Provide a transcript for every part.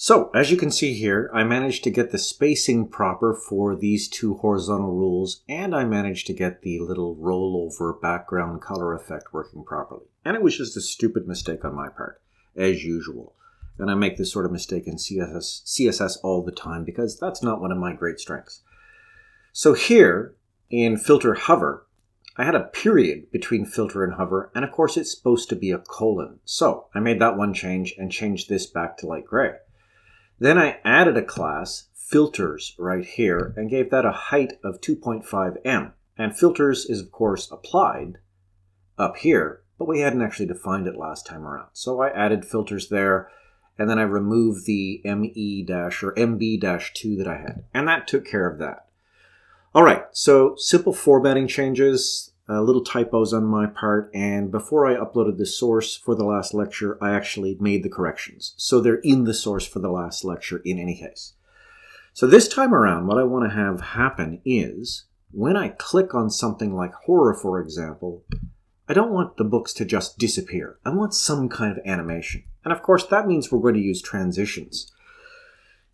So, as you can see here, I managed to get the spacing proper for these two horizontal rules, and I managed to get the little rollover background color effect working properly. And it was just a stupid mistake on my part, as usual. And I make this sort of mistake in CSS all the time because that's not one of my great strengths. So here, in filter hover, I had a period between filter and hover, and of course it's supposed to be a colon. So I made that one change and changed this back to light gray. Then I added a class, filters, right here, and gave that a height of 2.5 em. And filters is, of course, applied up here, but we hadn't actually defined it last time around. So I added filters there, and then I removed the MB-2 that I had. And that took care of that. All right, so simple formatting changes, little typos on my part, and before I uploaded the source for the last lecture, I actually made the corrections. So they're in the source for the last lecture in any case. So this time around, what I want to have happen is, when I click on something like horror, for example, I don't want the books to just disappear. I want some kind of animation. And of course, that means we're going to use transitions.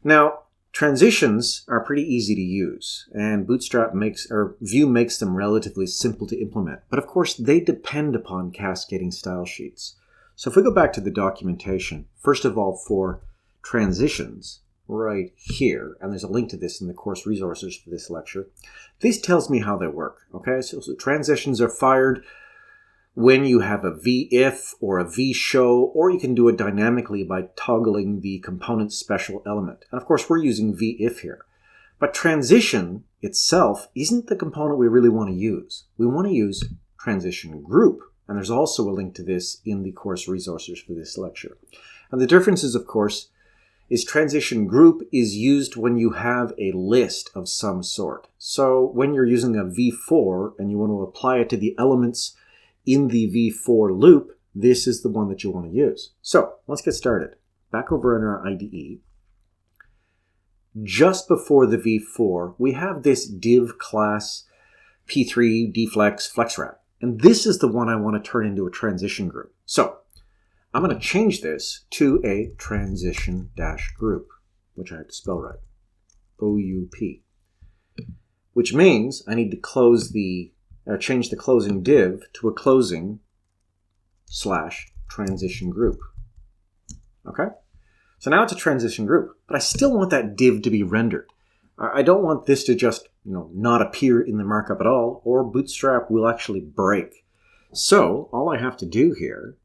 Now, transitions are pretty easy to use, and Vue makes them relatively simple to implement. But of course, they depend upon cascading style sheets. So if we go back to the documentation, first of all, for transitions, right here, and there's a link to this in the course resources for this lecture, this tells me how they work. Okay, so transitions are fired when you have a v-if or a v-show, or you can do it dynamically by toggling the component special element. And of course, we're using v-if here. But transition itself isn't the component we really want to use. We want to use transition group. And there's also a link to this in the course resources for this lecture. And the differences, of course, is transition group is used when you have a list of some sort. So when you're using a v-for and you want to apply it to the elements in the v-for loop, this is the one that you want to use. So let's get started. Back over in our IDE. Just before the v-for, we have this div class p3 dflex flexwrap. And this is the one I want to turn into a transition group. So I'm going to change this to a transition-group, which I have to spell right. O-U-P. Which means I need to change the closing div to a closing / transition group. Okay? So now it's a transition group, but I still want that div to be rendered. I don't want this to just, not appear in the markup at all, or Bootstrap will actually break. So all I have to do here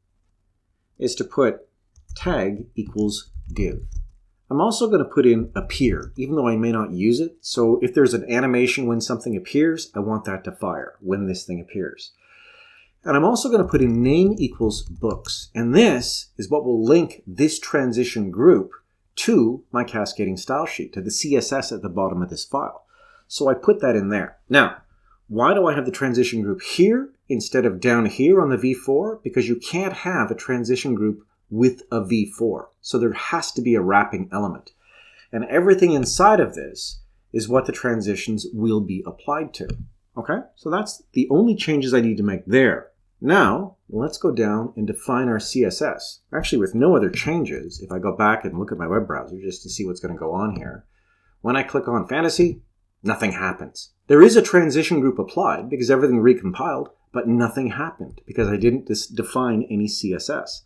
is to put tag equals div. I'm also going to put in appear, even though I may not use it. So if there's an animation when something appears, I want that to fire when this thing appears. And I'm also going to put in name equals books. And this is what will link this transition group to my cascading style sheet, to the CSS at the bottom of this file. So I put that in there. Now, why do I have the transition group here instead of down here on the v-for? Because you can't have a transition group with a v-for. So there has to be a wrapping element. And everything inside of this is what the transitions will be applied to. Okay? So that's the only changes I need to make there. Now, let's go down and define our CSS. Actually, with no other changes, if I go back and look at my web browser just to see what's going to go on here, when I click on Fantasy, nothing happens. There is a transition group applied because everything recompiled, but nothing happened because I didn't define any CSS.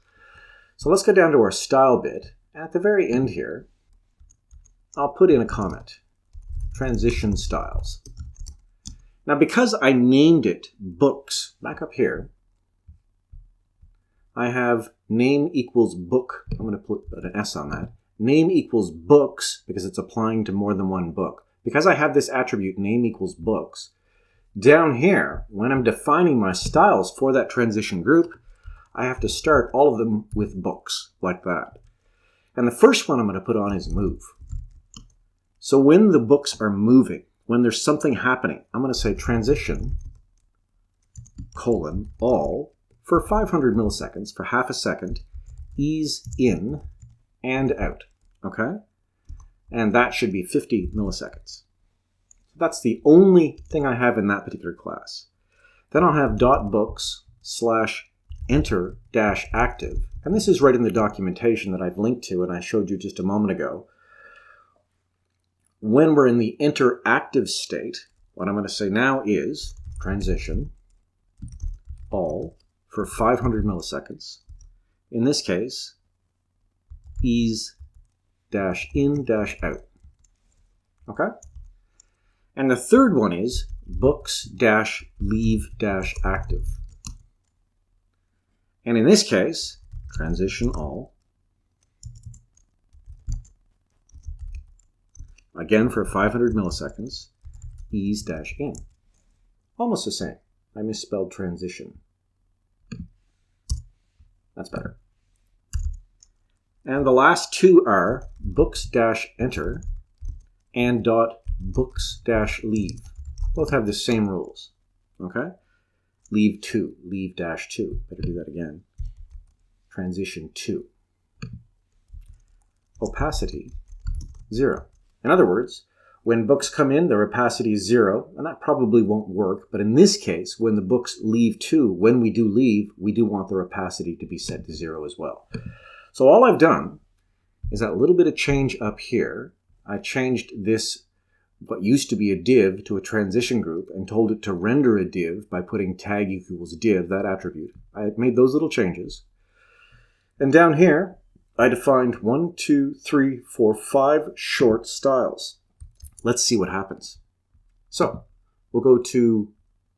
So let's go down to our style bit. At the very end here, I'll put in a comment. Transition styles. Now, because I named it books, back up here, I have name equals book. I'm going to put an S on that. Name equals books because it's applying to more than one book. Because I have this attribute name equals books, down here, when I'm defining my styles for that transition group, I have to start all of them with books, like that. And the first one I'm going to put on is move. So when the books are moving, when there's something happening, I'm going to say transition, all, for 500 milliseconds, for half a second, ease in and out, okay? And that should be 50 milliseconds. That's the only thing I have in that particular class. Then I'll have .books / enter-active, and this is right in the documentation that I've linked to and I showed you just a moment ago. When we're in the interactive state, what I'm going to say now is transition all for 500 milliseconds. In this case, ease-in-out. Okay? And the third one is books-leave-active. And in this case, transition all. Again for 500 milliseconds, ease-in. Almost the same. I misspelled transition. That's better. And the last two are books-enter and .books-leave. Both have the same rules. Okay? Leave 2, leave-2. Better do that again. Transition 2. Opacity 0. In other words, when books come in, their opacity is 0, and that probably won't work. But in this case, when the books leave 2, when we do leave, we do want their opacity to be set to 0 as well. So all I've done is that little bit of change up here. I changed this, what used to be a div, to a transition group and told it to render a div by putting tag equals div, that attribute. I made those little changes. And down here, I defined 1, 2, 3, 4, 5 short styles. Let's see what happens. So we'll go to,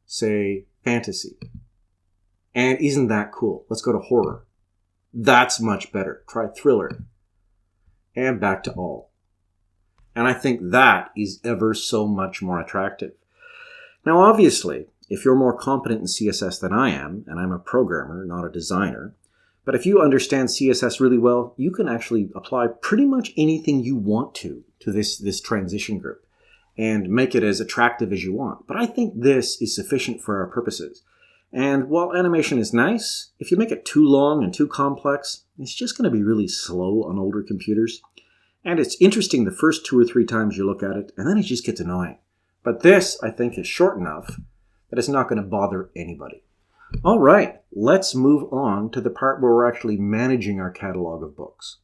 say, fantasy. And isn't that cool? Let's go to horror. That's much better. Try thriller. And back to all. And I think that is ever so much more attractive. Now, obviously, if you're more competent in CSS than I am, and I'm a programmer, not a designer, but if you understand CSS really well, you can actually apply pretty much anything you want to this transition group and make it as attractive as you want. But I think this is sufficient for our purposes. And while animation is nice, if you make it too long and too complex, it's just going to be really slow on older computers. And it's interesting the first 2 or 3 times you look at it, and then it just gets annoying. But this, I think, is short enough that it's not going to bother anybody. All right, let's move on to the part where we're actually managing our catalog of books.